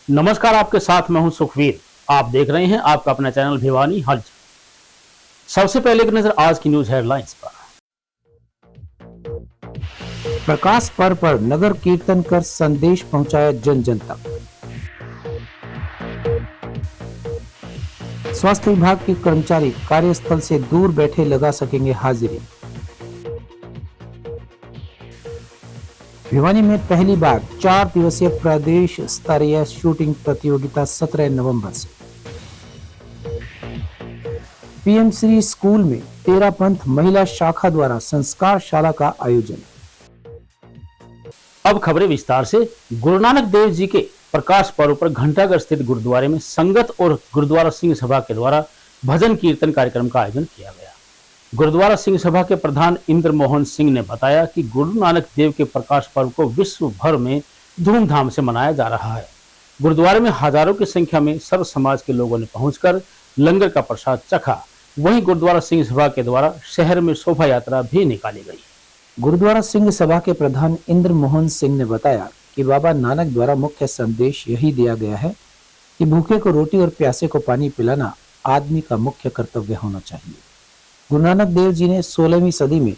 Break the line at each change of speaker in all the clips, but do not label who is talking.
नमस्कार, आपके साथ मैं हूं सुखवीर। आप देख रहे हैं आपका अपना चैनल भिवानी हलचल। सबसे पहले एक नजर आज की न्यूज हेडलाइंस पर।
प्रकाश पर्व पर नगर कीर्तन कर संदेश पहुंचाया जन जन तक। स्वास्थ्य विभाग के कर्मचारी कार्यस्थल से दूर बैठे लगा सकेंगे हाजिरी। भिवानी में पहली बार 4 दिवसीय प्रदेश स्तरीय शूटिंग प्रतियोगिता 17 नवंबर से। पीएम श्री स्कूल में तेरा पंथ महिला शाखा द्वारा संस्कार शाला का आयोजन।
अब खबरें विस्तार से। गुरु नानक देव जी के प्रकाश पर्व पर घंटाघर स्थित गुरुद्वारे में संगत और गुरुद्वारा सिंह सभा के द्वारा भजन कीर्तन कार्यक्रम का आयोजन किया गया। गुरुद्वारा सिंह सभा के प्रधान इंद्र मोहन सिंह ने बताया कि गुरु नानक देव के प्रकाश पर्व को विश्व भर में धूमधाम से मनाया जा रहा है। गुरुद्वारे में हजारों की संख्या में सर्व समाज के लोगों ने पहुंचकर लंगर का प्रसाद चखा। वहीं गुरुद्वारा सिंह सभा के द्वारा शहर में शोभा यात्रा भी निकाली गई।
गुरुद्वारा सिंह सभा के प्रधान इंद्र मोहन सिंह ने बताया कि बाबा नानक द्वारा मुख्य संदेश यही दिया गया है कि भूखे को रोटी और प्यासे को पानी पिलाना आदमी का मुख्य कर्तव्य होना चाहिए। गुरु नानक देव जी ने 16वीं सदी में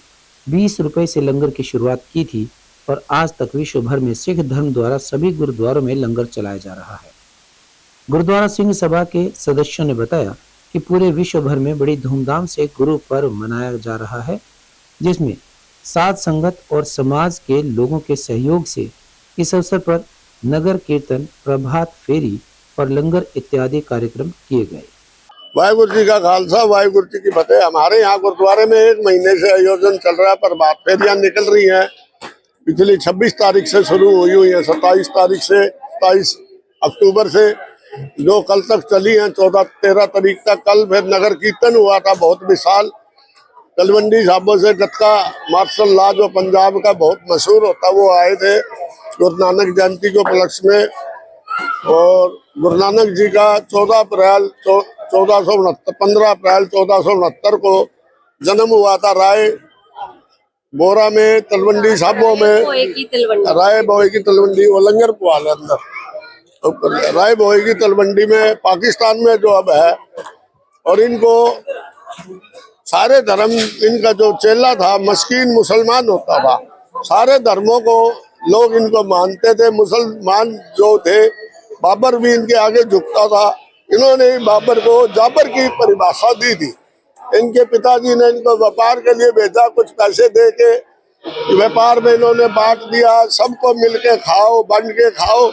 20 रुपए से लंगर की शुरुआत की थी और आज तक विश्व भर में सिख धर्म द्वारा सभी गुरुद्वारों में लंगर चलाया जा रहा है। गुरुद्वारा सिंह सभा के सदस्यों ने बताया कि पूरे विश्व भर में बड़ी धूमधाम से गुरु पर्व मनाया जा रहा है, जिसमें साध संगत और समाज के लोगों के सहयोग से इस अवसर पर नगर कीर्तन, प्रभात फेरी और लंगर इत्यादि कार्यक्रम किए गए।
वाहिगुरु जी का खालसा, वाहिगुरु जी की फतेह। हमारे यहाँ गुरुद्वारे में 1 महीने से आयोजन चल रहा है। प्रभात फेरियां निकल रही हैं। पिछली 26 तारीख से शुरू हुई है, 27 तारीख से 27 अक्टूबर से जो कल तक चली हैं, 14-13 तारीख तक। कल फिर नगर कीर्तन हुआ था बहुत विशाल। तलवंडी साहबों से गतका मार्शल लॉ जो पंजाब का बहुत मशहूर होता, वो आए थे गुरु नानक जयंती के उपलक्ष्य में। और गुरु नानक जी का 15 अप्रैल 1469 को जन्म हुआ था राय बोरा में, तलवंडी साहबों में, राय बोए की तलवंडी, वो लंगर पुआल अंदर राय बोए की तलवंडी में, पाकिस्तान में जो अब है। और इनको सारे धर्म, इनका जो चेला था मस्कीन मुसलमान होता था, सारे धर्मों को लोग इनको मानते थे। मुसलमान जो थे, बाबर भी इनके आगे झुकता था। इन्होंने बाबर को जाबर की परिभाषा दी थी। इनके पिताजी ने इनको व्यापार के लिए भेजा, कुछ पैसे दे के व्यापार में इन्होंने बांट दिया। सबको मिलके खाओ, बांट के खाओ।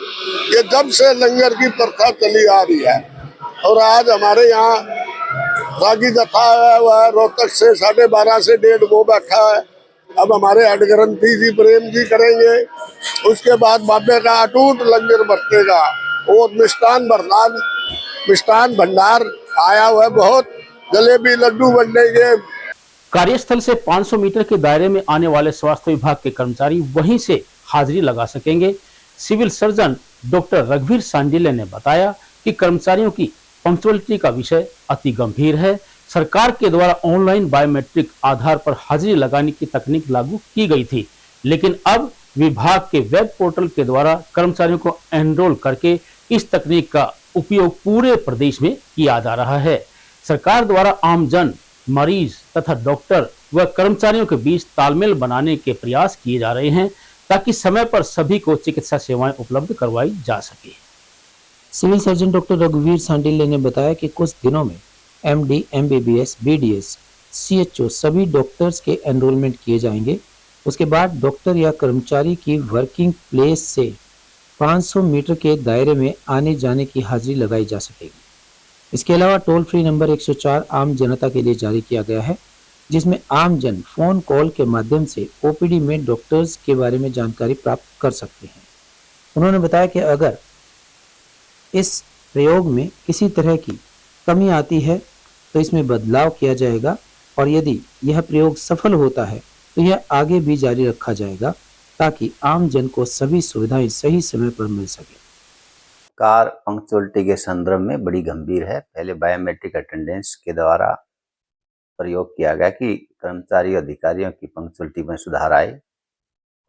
ये जब से लंगर की प्रथा चली आ रही है। और आज हमारे यहाँ रागी जत्था आया हुआ है रोहतक से, 12:30 से 1:30 वो बैठा है। अब हमारे हेड ग्रंथी जी प्रेम जी करेंगे। उसके बाद बाबे का अटूट लंगर बरतेगा और मिष्ठान भंडार आया हुआ है बहुत। जलेबी लड्डू बनेंगे।
कार्यस्थल से 500 मीटर के दायरे में आने वाले स्वास्थ्य विभाग के कर्मचारी वहीं से हाजिरी लगा सकेंगे। सिविल सर्जन डॉक्टर रघुवीर सांडिल्य ने बताया कि कर्मचारियों की पंक्चुअलिटी का विषय अति गंभीर है। सरकार के द्वारा ऑनलाइन बायोमेट्रिक आधार पर हाजिरी लगाने की तकनीक लागू की गई थी, लेकिन अब विभाग के वेब पोर्टल के द्वारा कर्मचारियों को एनरोल करके इस तकनीक का उपयोग पूरे प्रदेश में किया जा रहा है। सरकार द्वारा आमजन, मरीज तथा डॉक्टर व कर्मचारियों के बीच तालमेल बनाने के प्रयास किए जा रहे हैं ताकि समय पर सभी को चिकित्सा सेवाएं उपलब्ध करवाई जा सके।
सिविल सर्जन डॉक्टर रघुवीर सांडिल्य ने बताया कि कुछ दिनों में एमडी, एमबीबीएस, बीडीएस, सीएचओ सभी डॉक्टर्स के एनरोलमेंट किए जाएंगे। उसके बाद डॉक्टर या कर्मचारी की वर्किंग प्लेस से 500 मीटर के दायरे में आने जाने की हाजिरी लगाई जा सकेगी। इसके अलावा टोल फ्री नंबर 104 आम जनता के लिए जारी किया गया है, जिसमें आम जन फोन कॉल के माध्यम से ओपीडी में डॉक्टर्स के बारे में जानकारी प्राप्त कर सकते हैं। उन्होंने बताया कि अगर इस प्रयोग में किसी तरह की कमी आती है तो इसमें बदलाव किया जाएगा और यदि यह प्रयोग सफल होता है तो यह आगे भी जारी रखा जाएगा ताकि आम जन को सभी सुविधाएं सही समय पर मिल सके।
कार पंक्चुअलिटी के संदर्भ में बड़ी गंभीर है। पहले बायोमेट्रिक अटेंडेंस के द्वारा प्रयोग किया गया कि कर्मचारी अधिकारियों की पंक्चुअलिटी में सुधार आए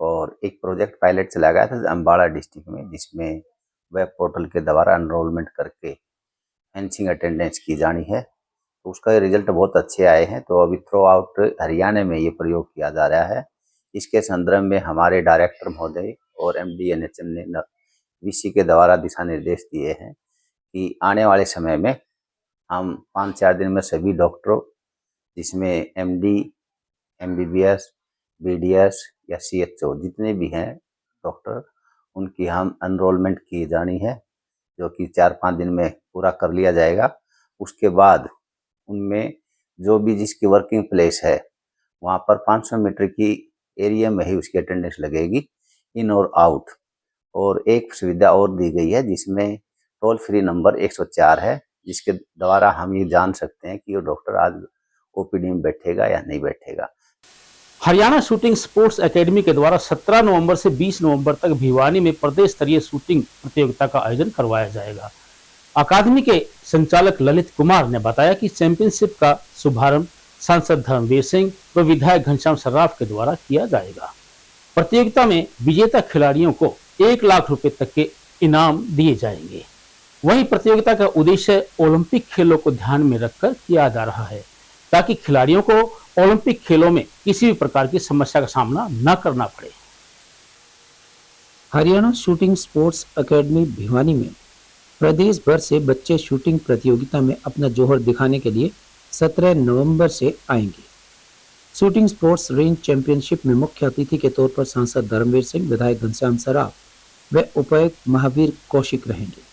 और एक प्रोजेक्ट पायलट चलाया गया था अम्बाड़ा डिस्ट्रिक्ट में, जिसमें वेब पोर्टल के द्वारा एनरोलमेंट करके फेंसिंग अटेंडेंस की जानी है। तो उसका रिजल्ट बहुत अच्छे आए हैं। तो अभी थ्रू आउट हरियाणा में ये प्रयोग किया जा रहा है। इसके संदर्भ में हमारे डायरेक्टर महोदय और MD NHM ने VC के द्वारा दिशा निर्देश दिए हैं कि आने वाले समय में हम 5-4 दिन में सभी डॉक्टरों, जिसमें MD, MBBS, BDS या CHO जितने भी हैं डॉक्टर, उनकी हम एनरोलमेंट की जानी है, जो कि 4-5 दिन में पूरा कर लिया जाएगा। उसके बाद उनमें जो भी जिसकी वर्किंग प्लेस है वहाँ पर 500 मीटर की एरिया में ही उसकी अटेंडेंस लगेगी, इन और आउट। और एक सुविधा और दी गई है जिसमें टोल फ्री नंबर 104 है, जिसके द्वारा हम ये जान सकते हैं कि वो डॉक्टर आज OPD में बैठेगा या नहीं बैठेगा।
हरियाणा शूटिंग स्पोर्ट्स एकेडमी के द्वारा 17 नवंबर से 20 नवंबर तक भिवानी में प्रदेश स्तरीय शूटिंग प्रतियोगिता का आयोजन करवाया जाएगा। अकादमी के संचालक ललित कुमार ने बताया कि चैंपियनशिप का शुभारंभ सांसद धर्मवीर सिंह व विधायक घनश्याम सर्राफ के द्वारा किया जाएगा। प्रतियोगिता में विजेता खिलाड़ियों को 1 लाख रुपए तक के इनाम दिए जाएंगे। वहीं प्रतियोगिता का उद्देश्य ओलंपिक खेलों को ध्यान में रखकर किया जा रहा है, ताकि खिलाड़ियों को ओलंपिक खेलों में किसी भी प्रकार की समस्या का सामना न करना पड़े।
Haryana shooting sports academy Bhiwani में प्रदेश भर से बच्चे शूटिंग प्रतियोगिता में अपना जोहर दिखाने के लिए 17 नवंबर से आएंगे। शूटिंग स्पोर्ट्स रेंज चैंपियनशिप में मुख्य अतिथि के तौर पर सांसद धर्मवीर सिंह, विधायक घनश्याम सर्राफ व उपायुक्त महावीर कौशिक रहेंगे।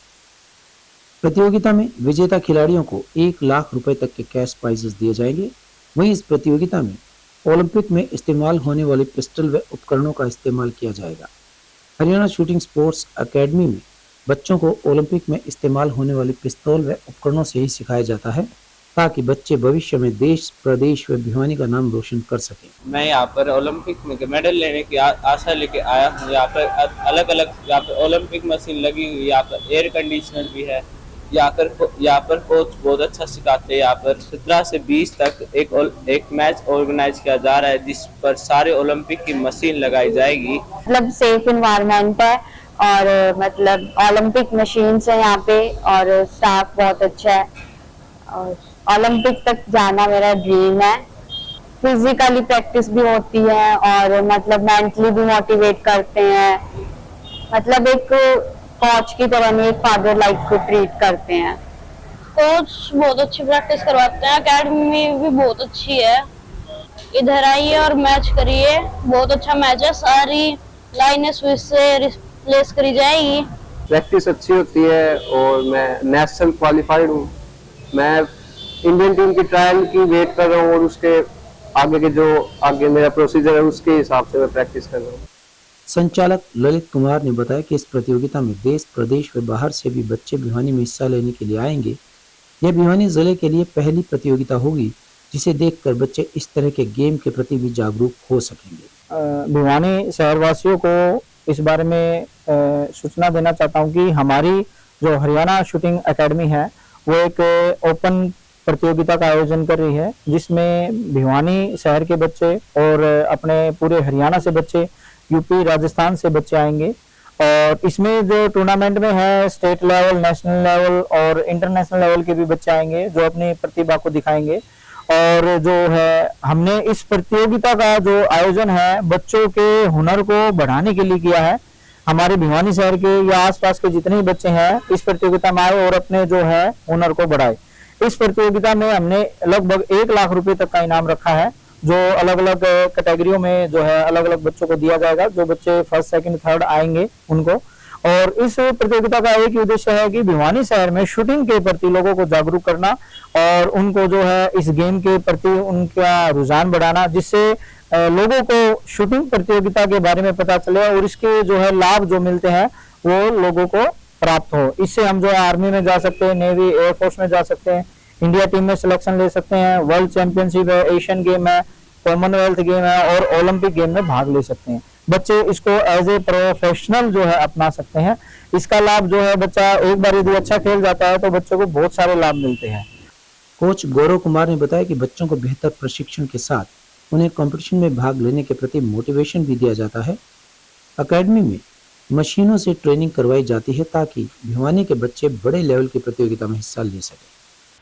प्रतियोगिता में विजेता खिलाड़ियों को 1 लाख रुपए तक के कैश प्राइजेस दिए जाएंगे। वहीं इस प्रतियोगिता में ओलंपिक में इस्तेमाल होने वाले पिस्टल व उपकरणों का इस्तेमाल किया जाएगा। हरियाणा शूटिंग स्पोर्ट्स एकेडमी में बच्चों को ओलंपिक में इस्तेमाल होने वाले पिस्तौल व उपकरणों से ही सिखाया जाता है, ताकि बच्चे भविष्य में देश, प्रदेश व भिवानी का नाम रोशन कर सकें।
मैं यहाँ पर ओलंपिक में मेडल लेने की आशा लेके आया हूँ। यहाँ पर अलग अलग यहाँ पर ओलंपिक मशीन लगी हुई है, यहाँ पर एयर कंडीशनर भी है। यहाँ पर कोच बहुत अच्छा सिखाते हैं। यहाँ पर 17 से 20 तक एक मैच ऑर्गेनाइज किया जा रहा है, जिस पर सारे ओलंपिक की मशीन लगाई जाएगी।
मतलब सेफ इन्वायरमेंट है और मतलब ओलंपिक मशीन्स है यहाँ पे और स्टाफ बहुत अच्छा है और ओलंपिक तक जाना मेरा ड्रीम है। फिजिकली प्रैक्टिस भी होती है और मतलब मेंटली भी मोटिवेट करते हैं। मतलब एक कोच की तरह नहीं, एक फादर लाइक को ट्रीट करते हैं।
कोच बहुत अच्छी प्रैक्टिस करवाते हैं, एकेडमी भी बहुत अच्छी है। इधर आइए और मैच करिए, बहुत अच्छा मैच है। सारी लाइनें स्विच से रिप्लेस करी जाएगी।
प्रैक्टिस अच्छी होती है और मैं नेशनल क्वालिफाइड हूँ। मैं इंडियन टीम की ट्रायल की वेट कर रहा हूँ और उसके आगे मेरा प्रोसीजर है, उसके हिसाब से मैं प्रैक्टिस कर रहा हूँ।
संचालक ललित कुमार ने बताया कि इस प्रतियोगिता में देश, प्रदेश व बाहर से भी बच्चे भिवानी में हिस्सा लेने के लिए आएंगे। यह भिवानी जिले के लिए पहली प्रतियोगिता होगी, जिसे देखकर बच्चे इस तरह के गेम के प्रति भी जागरूक हो सकेंगे।
भिवानी शहरवासियों को इस बारे में सूचना देना चाहता हूं कि हमारी जो हरियाणा शूटिंग एकेडमी है वो एक ओपन प्रतियोगिता का आयोजन कर रही है, जिसमें भिवानी शहर के बच्चे और अपने पूरे हरियाणा से बच्चे, यूपी, राजस्थान से बच्चे आएंगे। और इसमें जो टूर्नामेंट में है स्टेट लेवल, नेशनल लेवल और इंटरनेशनल लेवल के भी बच्चे आएंगे, जो अपनी प्रतिभा को दिखाएंगे। और जो है हमने इस प्रतियोगिता का जो आयोजन है बच्चों के हुनर को बढ़ाने के लिए किया है। हमारे भिवानी शहर के या आसपास के जितने भी बच्चे हैं इस प्रतियोगिता में आए और अपने जो है हुनर को बढ़ाए। इस प्रतियोगिता में हमने लगभग 1 लाख रुपए तक का इनाम रखा है, जो अलग अलग कैटेगरियों में जो है अलग अलग बच्चों को दिया जाएगा। जो बच्चे फर्स्ट, सेकंड, थर्ड आएंगे उनको। और इस प्रतियोगिता का एक ही उद्देश्य है कि भिवानी शहर में शूटिंग के प्रति लोगों को जागरूक करना और उनको जो है इस गेम के प्रति उनका रुझान बढ़ाना, जिससे लोगों को शूटिंग प्रतियोगिता के बारे में पता चले और इसके जो है लाभ जो मिलते हैं वो लोगों को प्राप्त हो। इससे हम जो है आर्मी में जा सकते हैं, नेवी, एयरफोर्स में जा सकते हैं, इंडिया टीम में सिलेक्शन ले सकते हैं, वर्ल्ड चैंपियनशिप है, एशियन गेम है, कॉमनवेल्थ गेम है और ओलंपिक गेम में भाग ले सकते हैं। बच्चे इसको एज ए प्रोफेशनल जो है अपना सकते हैं। इसका लाभ जो है बच्चा एक बार यदि अच्छा खेल जाता है तो बच्चों को बहुत सारे लाभ मिलते हैं।
कोच गौरव कुमार ने बताया कि बच्चों को बेहतर प्रशिक्षण के साथ उन्हें कंपटीशन में भाग लेने के प्रति मोटिवेशन भी दिया जाता है। एकेडमी में मशीनों से ट्रेनिंग करवाई जाती है ताकि भिवानी के बच्चे बड़े लेवल की प्रतियोगिता में हिस्सा ले सकें।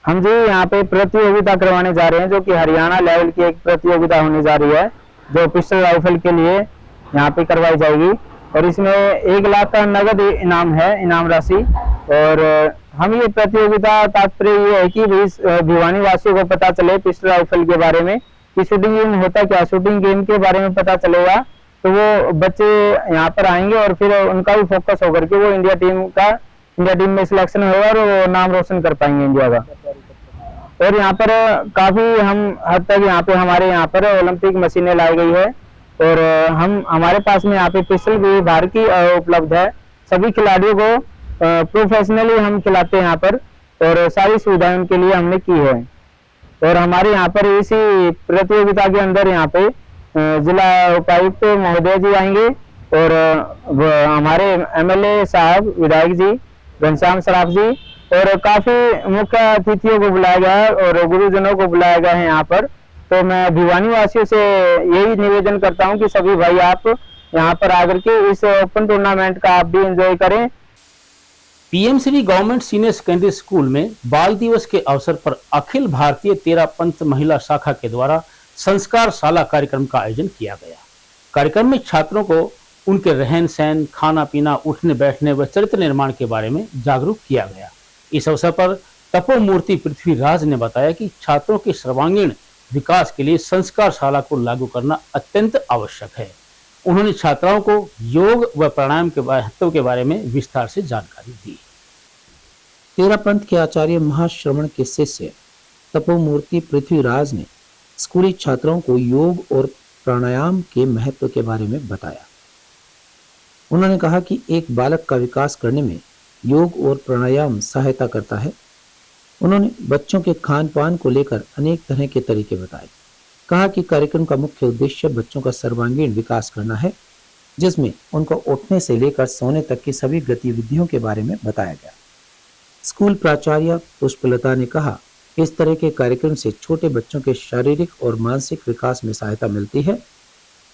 हम जी यहाँ पे प्रतियोगिता करवाने जा रहे हैं, जो कि हरियाणा लेवल की एक प्रतियोगिता होने जा रही है, जो पिस्टल राइफल के लिए यहाँ पे करवाई जाएगी। और इसमें 1 लाख का नगद इनाम है, इनाम राशि। और हम ये प्रतियोगिता तात्पर्य ये है कि भिवानी वासियों को पता चले पिस्टल राइफल के बारे में कि शूटिंग गेम होता क्या, शूटिंग गेम के बारे में पता चलेगा तो वो बच्चे यहाँ पर आएंगे और फिर उनका भी फोकस होकर के वो इंडिया टीम में सिलेक्शन होगा और वो नाम रोशन कर पाएंगे इंडिया का। और यहाँ पर काफी हम हद तक हमारे यहाँ पर ओलंपिक मशीनें लाई गई है और हमारे पास में यहाँ पे पिस्टल भी बाहर की उपलब्ध है। सभी खिलाड़ियों को प्रोफेशनली हम खिलाते हैं यहाँ पर और सारी सुविधाएं उनके लिए हमने की है। और हमारे यहाँ पर इसी प्रतियोगिता के अंदर यहाँ पे जिला उपायुक्त महोदय जी आएंगे और हमारे एमएलए साहब, विधायक जी घनश्याम सराफ जी और काफी मुख्य अतिथियों को बुलाया गया है और गुरुजनों को बुलाया गया है यहाँ पर। तो मैं भिवानी वासियों से यही निवेदन करता हूँ कि सभी भाई आप यहाँ पर आकर के इस ओपन टूर्नामेंट का आप भी एंजॉय करें।
PM Shri government senior secondary school में बाल दिवस के अवसर पर अखिल भारतीय तेरा पंथ महिला शाखा के द्वारा संस्कार शाला कार्यक्रम का आयोजन किया गया। कार्यक्रम में छात्रों को उनके रहन सहन, खाना पीना, उठने बैठने व चरित्र निर्माण के बारे में जागरूक किया गया। इस अवसर पर तपोमूर्ति पृथ्वीराज ने बताया कि छात्रों के सर्वांगीण विकास के लिए संस्कार शाला को लागू करना अत्यंत आवश्यक है। उन्होंने छात्राओं को योग व प्राणायाम के महत्व के बारे में विस्तार से जानकारी दी।
तेरा पंथ के आचार्य महाश्रवण के शिष्य तपोमूर्ति पृथ्वीराज ने स्कूली छात्रों को योग और प्राणायाम के महत्व के बारे में बताया। उन्होंने कहा कि एक बालक का विकास करने में योग और प्राणायाम सहायता करता है। उन्होंने बच्चों के खान पान को लेकर अनेक तरह के तरीके बताए। कहा कि कार्यक्रम का मुख्य उद्देश्य बच्चों का सर्वांगीण विकास करना है, जिसमें उनको उठने से लेकर सोने तक की सभी गतिविधियों के बारे में बताया गया। स्कूल प्राचार्य पुष्पलता ने कहा, इस तरह के कार्यक्रम से छोटे बच्चों के शारीरिक और मानसिक विकास में सहायता मिलती है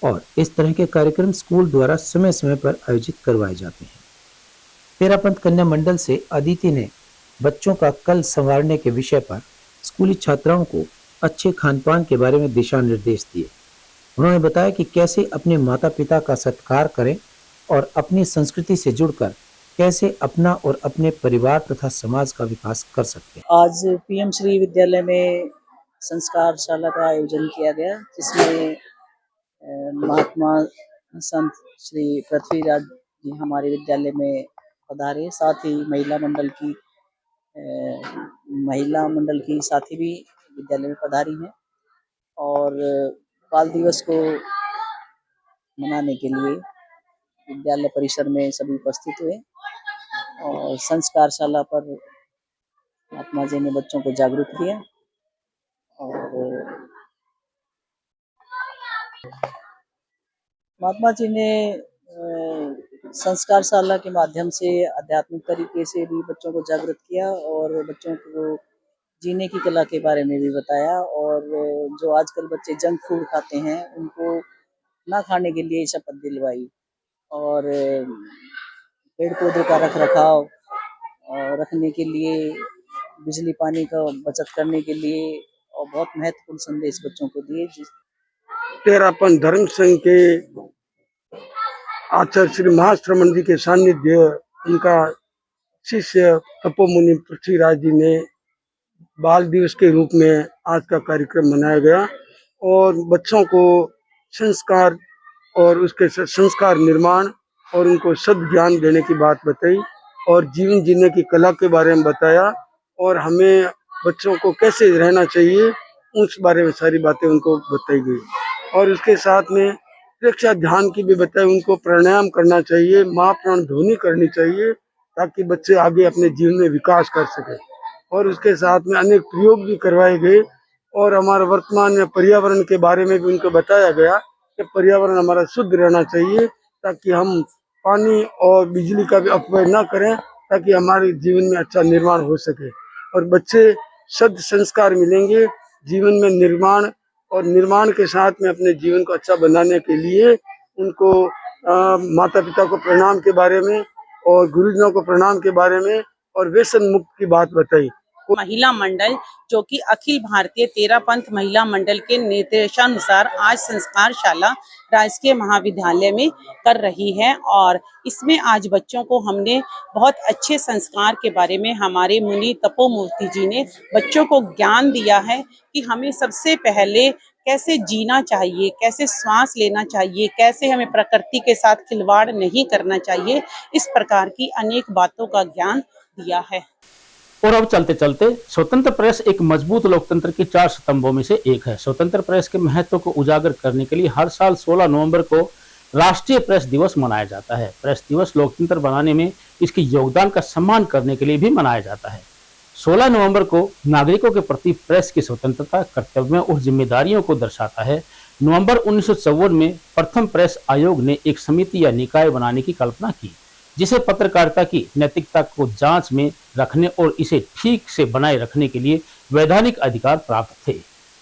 और इस तरह के कार्यक्रम स्कूल द्वारा समय समय पर आयोजित करवाए जाते हैं। तेरा पंथ कन्या मंडल से अदिति ने बच्चों का कल संवारने के विषय पर स्कूली छात्राओं को अच्छे खान पान के बारे में दिशा निर्देश दिए। उन्होंने बताया कि कैसे अपने माता पिता का सत्कार करें और अपनी संस्कृति से जुड़कर कैसे अपना और अपने परिवार तथा समाज का विकास कर सकते हैं।
आज पीएम श्री विद्यालय में संस्कार शाला का आयोजन किया गया, जिसमें महात्मा संत श्री पृथ्वीराज जी हमारे विद्यालय में पधारे। साथ ही महिला मंडल की साथी भी विद्यालय में पधारी हैं और बाल दिवस को मनाने के लिए विद्यालय परिसर में सभी उपस्थित हुए और संस्कार शाला पर महात्मा जी ने बच्चों को जागरूक किया। और महात्मा जी ने संस्कार शाला के माध्यम से आध्यात्मिक तरीके से भी बच्चों को जागृत किया और बच्चों को जीने की कला के बारे में भी बताया। और जो आजकल बच्चे जंक फूड खाते हैं उनको ना खाने के लिए शपथ दिलवाई और पेड़ पौधों का रख रखाव रखने के लिए, बिजली पानी का बचत करने के लिए और बहुत महत्वपूर्ण संदेश बच्चों को दिए।
तेरा पंथ धर्म संघ के आचार्य श्री महाश्रमण जी के सानिध्य उनका शिष्य तपोमुनि पृथ्वीराज जी ने बाल दिवस के रूप में आज का कार्यक्रम मनाया गया और बच्चों को संस्कार और उसके संस्कार निर्माण और उनको सद्ज्ञान देने की बात बताई और जीवन जीने की कला के बारे में बताया और हमें बच्चों को कैसे रहना चाहिए उस बारे में सारी बातें उनको बताई गई। और उसके साथ में रक्षा ध्यान की भी बताई, उनको प्राणायाम करना चाहिए, महाप्राण ध्वनि करनी चाहिए ताकि बच्चे आगे अपने जीवन में विकास कर सके। और उसके साथ में अनेक प्रयोग भी करवाए गए और हमारे वर्तमान में पर्यावरण के बारे में भी उनको बताया गया कि पर्यावरण हमारा शुद्ध रहना चाहिए ताकि हम पानी और बिजली का भी अपव्यय न करें ताकि हमारे जीवन में अच्छा निर्माण हो सके और बच्चे सद संस्कार मिलेंगे जीवन में निर्माण और निर्माण के साथ में अपने जीवन को अच्छा बनाने के लिए उनको माता पिता को प्रणाम के बारे में और गुरुजनों को प्रणाम के बारे में और व्यसन मुक्त की बात बताई।
महिला मंडल जो कि अखिल भारतीय तेरा पंथ महिला मंडल के निर्देशानुसार आज संस्कारशाला राजकीय महाविद्यालय में कर रही है और इसमें आज बच्चों को हमने बहुत अच्छे संस्कार के बारे में हमारे मुनि तपोमूर्ति जी ने बच्चों को ज्ञान दिया है कि हमें सबसे पहले कैसे जीना चाहिए, कैसे श्वास लेना चाहिए, कैसे हमें प्रकृति के साथ खिलवाड़ नहीं करना चाहिए। इस प्रकार की अनेक बातों का ज्ञान दिया है।
और अब चलते चलते स्वतंत्र प्रेस एक मजबूत लोकतंत्र के 4 स्तंभों में से एक है। स्वतंत्र प्रेस के महत्व को उजागर करने के लिए हर साल 16 नवंबर को राष्ट्रीय प्रेस दिवस मनाया जाता है। प्रेस दिवस लोकतंत्र बनाने में इसके योगदान का सम्मान करने के लिए भी मनाया जाता है। 16 नवंबर को नागरिकों के प्रति प्रेस की स्वतंत्रता, कर्तव्यों और जिम्मेदारियों को दर्शाता है। नवंबर 1954 में प्रथम प्रेस आयोग ने एक समिति या निकाय बनाने की कल्पना की जिसे पत्रकारिता की नैतिकता को जांच में रखने और इसे ठीक से बनाए रखने के लिए वैधानिक अधिकार प्राप्त थे।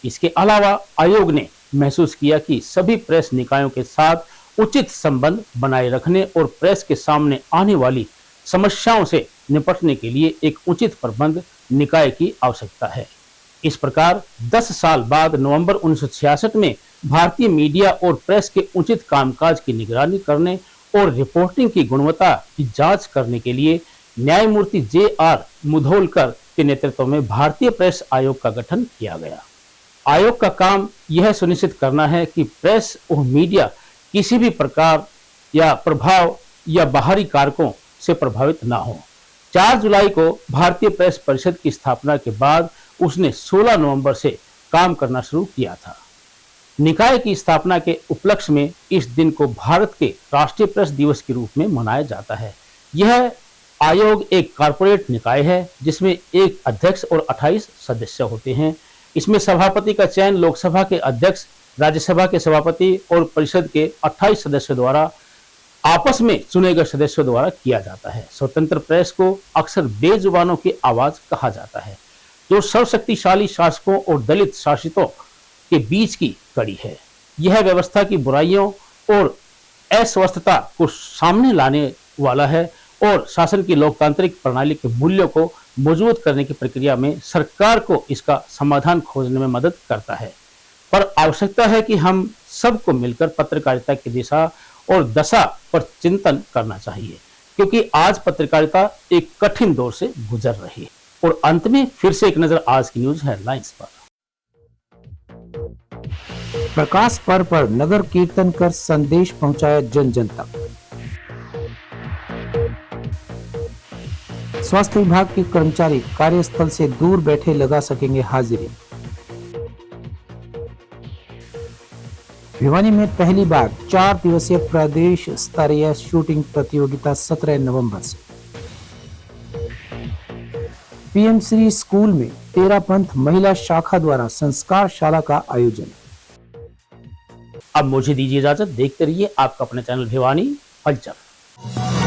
इसके अलावा आयोग ने महसूस किया कि सभी प्रेस निकायों के साथ उचित संबंध बनाए रखने और प्रेस के सामने आने वाली समस्याओं से निपटने के लिए एक उचित प्रबंध निकाय की आवश्यकता है। इस प्रकार 10 साल बाद नवंबर 1966 में भारतीय मीडिया और प्रेस के उचित कामकाज की निगरानी करने और रिपोर्टिंग की गुणवत्ता की जांच करने के लिए न्यायमूर्ति J.R. मुधोलकर के नेतृत्व में भारतीय प्रेस आयोग का गठन किया गया। आयोग का काम यह सुनिश्चित करना है कि प्रेस और मीडिया किसी भी प्रकार या प्रभाव या बाहरी कारकों से प्रभावित ना हो। 4 जुलाई को भारतीय प्रेस परिषद की स्थापना के बाद उसने 16 नवंबर से काम करना शुरू किया था। निकाय की स्थापना के उपलक्ष्य में इस दिन को भारत के राष्ट्रीय प्रेस दिवस के रूप में मनाया जाता है। यह आयोग एक कॉर्पोरेट निकाय है जिसमें एक अध्यक्ष और 28 सदस्य होते हैं। इसमें सभापति का चयन लोकसभा के अध्यक्ष, राज्यसभा के सभापति और परिषद के 28 सदस्यों द्वारा आपस में चुने गए सदस्यों द्वारा किया जाता है। स्वतंत्र प्रेस को अक्सर बेजुबानों की आवाज कहा जाता है जो सर्वशक्तिशाली शासकों और दलित शासितों के बीच की कड़ी है। यह व्यवस्था की बुराइयों और अस्वस्थता को सामने लाने वाला है और शासन की लोकतांत्रिक प्रणाली के मूल्यों को मजबूत करने की प्रक्रिया में सरकार को इसका समाधान खोजने में मदद करता है। पर आवश्यकता है कि हम सबको मिलकर पत्रकारिता की दिशा और दशा पर चिंतन करना चाहिए क्योंकि आज पत्रकारिता एक कठिन दौर से गुजर रही है। और अंत में फिर से एक नजर आज की न्यूज हेडलाइंस पर।
प्रकाश पर्व पर नगर कीर्तन कर संदेश पहुंचाया जन जन तक। स्वास्थ्य विभाग के कर्मचारी कार्यस्थल से दूर बैठे लगा सकेंगे हाजिरी। भिवानी में पहली बार 4 दिवसीय प्रदेश स्तरीय शूटिंग प्रतियोगिता 17 नवंबर से। पीएम श्री स्कूल में तेरा पंथ महिला शाखा द्वारा संस्कारशाला का आयोजन।
अब मुझे दीजिए इजाजत। देखते रहिए आपका अपने चैनल भिवानी हलचल।